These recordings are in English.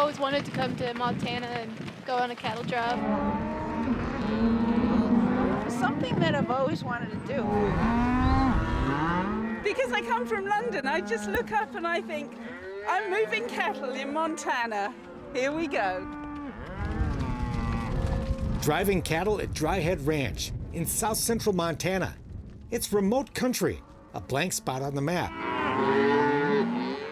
always wanted to come to Montana and go on a cattle drive. It's something that I've always wanted to do. Because I come from London, I just look up and I think, I'm moving cattle in Montana. Here we go. Driving cattle at Dryhead Ranch in south central Montana. It's remote country, a blank spot on the map.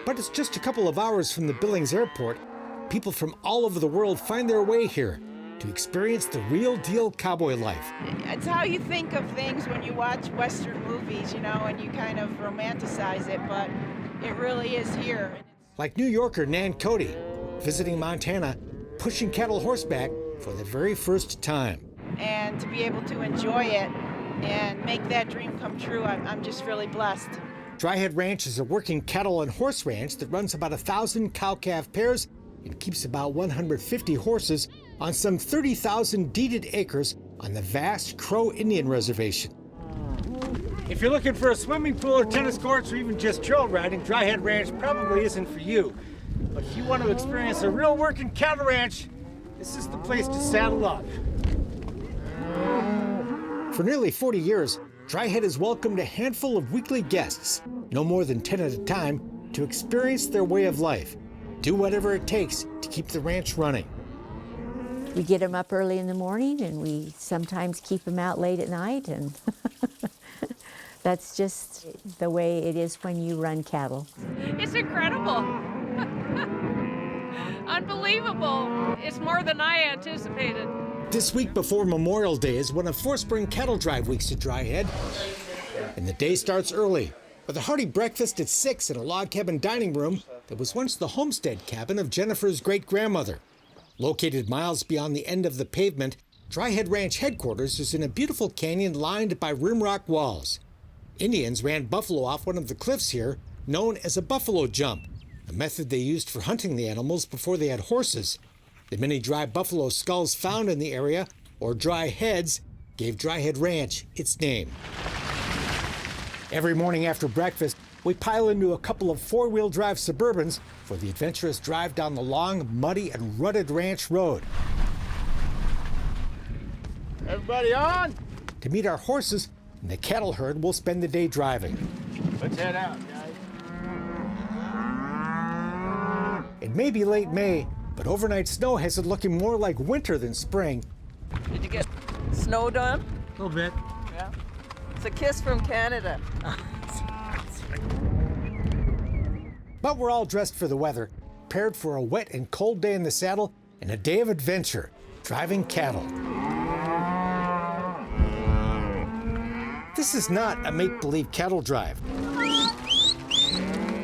But it's just a couple of hours from the Billings Airport. People from all over the world find their way here to experience the real deal cowboy life. It's how you think of things when you watch Western movies, you know, and you kind of romanticize it, but it really is here. Like New Yorker Nan Cody, visiting Montana, pushing cattle horseback for the very first time. And to be able to enjoy it and make that dream come true, I'm just really blessed. Dryhead Ranch is a working cattle and horse ranch that runs about 1,000 cow-calf pairs and keeps about 150 horses on some 30,000 deeded acres on the vast Crow Indian Reservation. If you're looking for a swimming pool or tennis courts or even just trail riding, Dryhead Ranch probably isn't for you. But if you want to experience a real working cattle ranch, this is the place to saddle up. For nearly 40 years, Dryhead has welcomed a handful of weekly guests, no more than 10 at a time, to experience their way of life, do whatever it takes to keep the ranch running. We get them up early in the morning and we sometimes keep them out late at night, and that's just the way it is when you run cattle. It's incredible. Unbelievable. It's more than I anticipated. This week before Memorial Day is one of 4 spring cattle drive weeks at Dryhead, and the day starts early with a hearty breakfast at 6 in a log cabin dining room that was once the homestead cabin of Jennifer's great-grandmother. Located miles beyond the end of the pavement, Dryhead Ranch headquarters is in a beautiful canyon lined by rimrock walls. Indians ran buffalo off one of the cliffs here, known as a buffalo jump, a method they used for hunting the animals before they had horses. The many dry buffalo skulls found in the area, or dry heads, gave Dryhead Ranch its name. Every morning after breakfast, we pile into a couple of 4-wheel drive Suburbans for the adventurous drive down the long, muddy, and rutted ranch road. Everybody on? To meet our horses and the cattle herd, we'll spend the day driving. Let's head out, guys. It may be late May, but overnight snow has it looking more like winter than spring. Did you get snowed on? A little bit. Yeah. It's a kiss from Canada. But we're all dressed for the weather, prepared for a wet and cold day in the saddle and a day of adventure, driving cattle. This is not a make-believe cattle drive.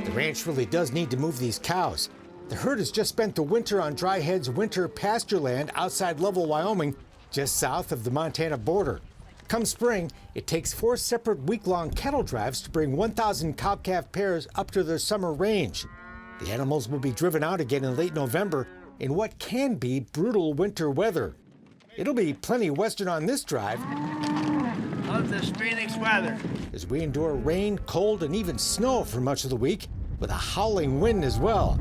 The ranch really does need to move these cows. The herd has just spent the winter on Dryhead's winter pasture land outside Lovell, Wyoming, just south of the Montana border. Come spring, it takes 4 separate week-long cattle drives to bring 1,000 cow-calf pairs up to their summer range. The animals will be driven out again in late November in what can be brutal winter weather. It'll be plenty western on this drive. Love this Phoenix weather. As we endure rain, cold, and even snow for much of the week, with a howling wind as well.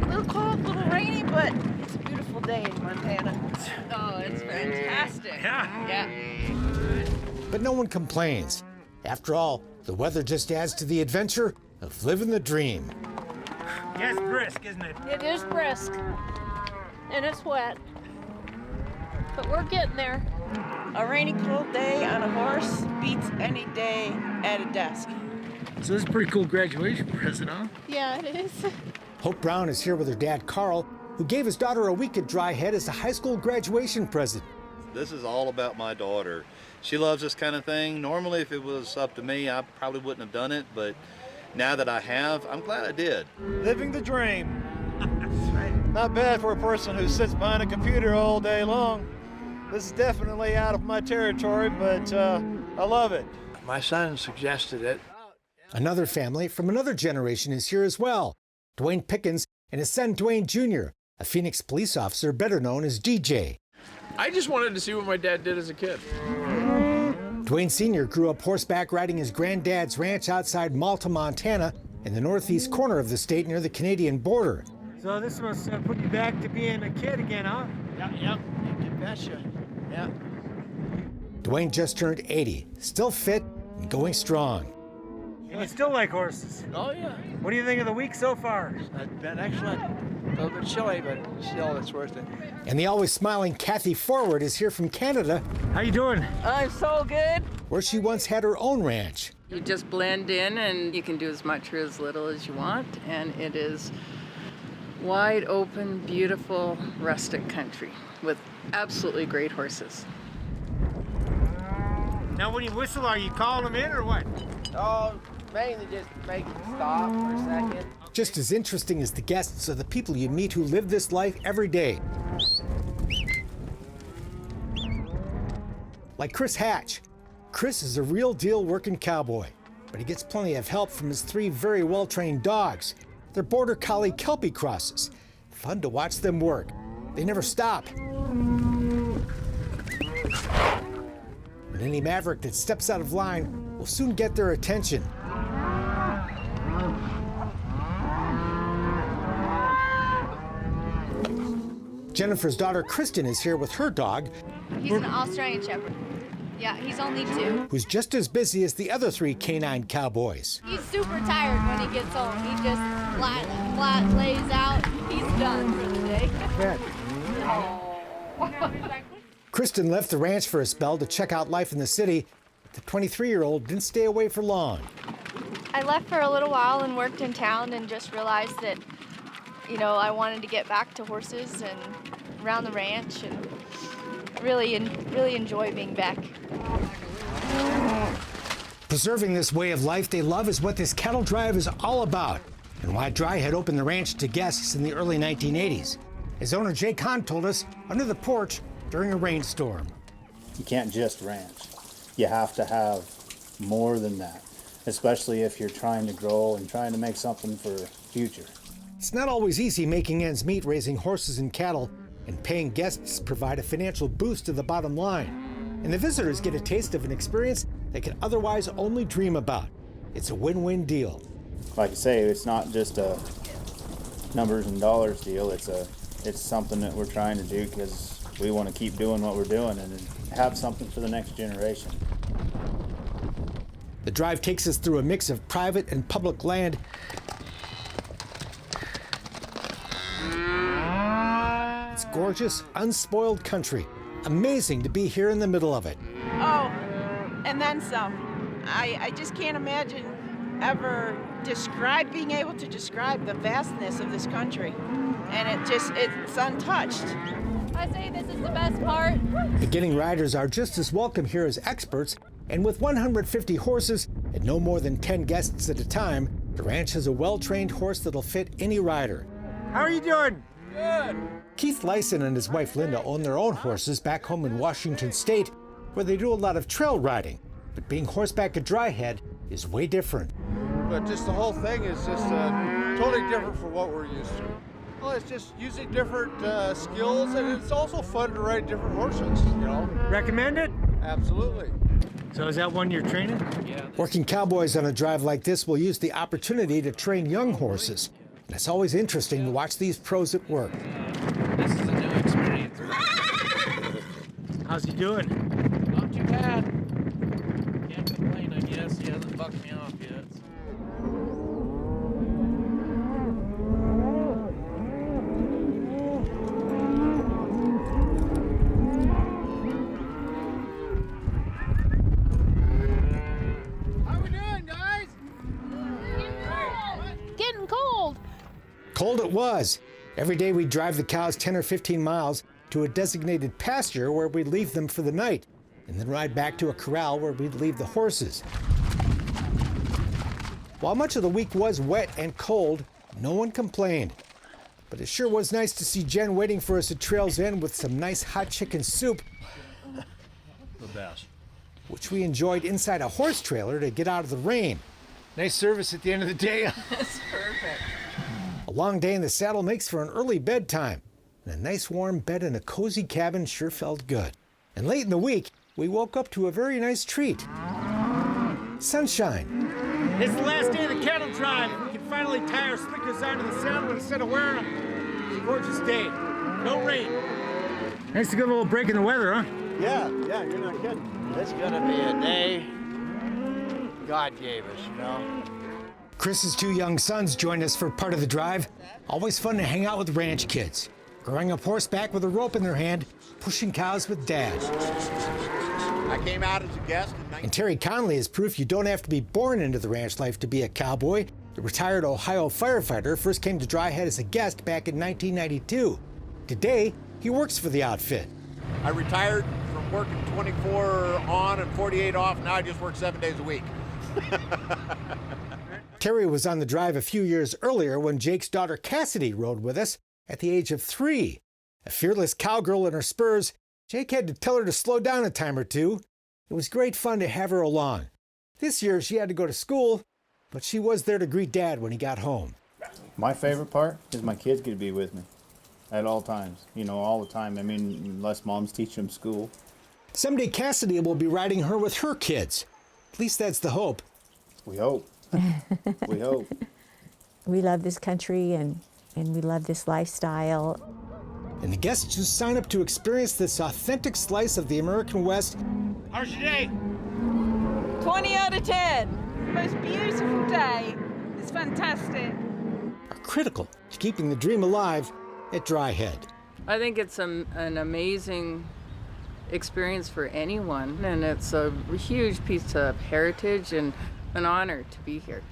A little cold, a little rainy, but it's a beautiful day in Montana. Oh, it's fantastic. Yeah. But no one complains. After all, the weather just adds to the adventure of living the dream. Yeah, it's brisk, isn't it? It is brisk, and it's wet, but we're getting there. A rainy, cold day on a horse beats any day at a desk. So this is a pretty cool graduation present, huh? Yeah, it is. Hope Brown is here with her dad, Carl, who gave his daughter a week at Dryhead as a high school graduation present. This is all about my daughter. She loves this kind of thing. Normally, if it was up to me, I probably wouldn't have done it, but now that I have, I'm glad I did. Living the dream. Not bad for a person who sits behind a computer all day long. This is definitely out of my territory, but I love it. My son suggested it. Another family from another generation is here as well. Dwayne Pickens and his son Dwayne Jr., a Phoenix police officer better known as DJ. I just wanted to see what my dad did as a kid. Dwayne Sr. grew up horseback riding his granddad's ranch outside Malta, Montana, in the northeast corner of the state near the Canadian border. So this must put you back to being a kid again, huh? Yep, you betcha. Yeah. Dwayne just turned 80, still fit and going strong. And you still like horses. Oh, yeah. What do you think of the week so far? It's been excellent. A little bit chilly, but still, it's worth it. And the always smiling Kathy Forward is here from Canada, How you doing? I'm so good. where she once had her own ranch. You just blend in and you can do as much or as little as you want. And it is wide open, beautiful, rustic country with absolutely great horses. Now when you whistle, are you calling them in or what? Oh, mainly just make it stop for a second. Just as interesting as the guests are the people you meet who live this life every day. Like Chris Hatch. Chris is a real deal working cowboy, but he gets plenty of help from his 3 very well-trained dogs. They're Border Collie Kelpie crosses. Fun to watch them work. They never stop. And any maverick that steps out of line will soon get their attention. Jennifer's daughter Kristen is here with her dog, He's an Australian Shepherd. Yeah, he's only 2. who's just as busy as the other 3 canine cowboys. He's super tired when he gets home. He just flat lays out. He's done for the day. Kristen left the ranch for a spell to check out life in the city. The 23-year-old didn't stay away for long. I left for a little while and worked in town and just realized that, you know, I wanted to get back to horses and around the ranch and really enjoy being back. Preserving this way of life they love is what this cattle drive is all about, and why Dryhead opened the ranch to guests in the early 1980s. As owner Jay Kahn told us under the porch during a rainstorm. You can't just ranch. You have to have more than that, especially if you're trying to grow and trying to make something for the future. It's not always easy making ends meet raising horses and cattle, and paying guests provide a financial boost to the bottom line. And the visitors get a taste of an experience they can otherwise only dream about. It's a win-win deal. Like I say, it's not just a numbers and dollars deal. It's something that we're trying to do because we want to keep doing what we're doing and have something for the next generation. The drive takes us through a mix of private and public land. It's gorgeous, unspoiled country. Amazing to be here in the middle of it. Oh, and then some. I just can't imagine ever being able to describe the vastness of this country. And it's untouched. I say this is the best part. Beginning riders are just as welcome here as experts, and with 150 horses and no more than 10 guests at a time, the ranch has a well-trained horse that'll fit any rider. How are you doing? Good. Keith Lyson and his wife Linda own their own horses back home in Washington State, where they do a lot of trail riding. But being horseback at Dryhead is way different. But just the whole thing is just totally different from what we're used to. Well, it's just using different skills, and it's also fun to ride different horses, you know? Recommend it? Absolutely. So is that one you're training? Yeah. Working cowboys on a drive like this will use the opportunity to train young horses. And it's always interesting to watch these pros at work. This is a new experience. How's he doing? Not too bad. Can't complain, I guess. He hasn't bucked me off yet. How we doing, guys? Getting cold. Cold it was. Every day we'd drive the cows 10 or 15 miles to a designated pasture where we'd leave them for the night, and then ride back to a corral where we'd leave the horses. While much of the week was wet and cold, no one complained. But it sure was nice to see Jen waiting for us at Trail's End with some nice hot chicken soup, The best. which we enjoyed inside a horse trailer to get out of the rain. Nice service at the end of the day. That's perfect. A long day in the saddle makes for an early bedtime, and a nice warm bed in a cozy cabin sure felt good. And late in the week, we woke up to a very nice treat. Sunshine. It's the last day of the cattle drive. We can finally finally tie our slickers onto the saddle instead of wearing them. It's a gorgeous day. No rain. Nice to get a little break in the weather, huh? Yeah, you're not kidding. It's gonna be a day God gave us, you know? Chris's two young sons joined us for part of the drive. Always fun to hang out with ranch kids. Growing up horseback with a rope in their hand, pushing cows with Dad. I came out as a guest And Terry Conley is proof you don't have to be born into the ranch life to be a cowboy. The retired Ohio firefighter first came to Dryhead as a guest back in 1992. Today, he works for the outfit. I retired from working 24 on and 48 off. Now I just work 7 days a week. Terry was on the drive a few years earlier when Jake's daughter Cassidy rode with us at the age of 3. A fearless cowgirl in her spurs, Jake had to tell her to slow down a time or two. It was great fun to have her along. This year she had to go to school, but she was there to greet Dad when he got home. My favorite part is my kids get to be with me at all times, you know, all the time. I mean, unless Mom's teaching them school. Someday Cassidy will be riding her with her kids. At least that's the hope. We hope. We hope. We love this country and we love this lifestyle. And the guests who sign up to experience this authentic slice of the American West. How's your day? 20 out of 10. Most beautiful day. It's fantastic. Are critical to keeping the dream alive at Dryhead. I think it's an amazing experience for anyone, and it's a huge piece of heritage and an honor to be here.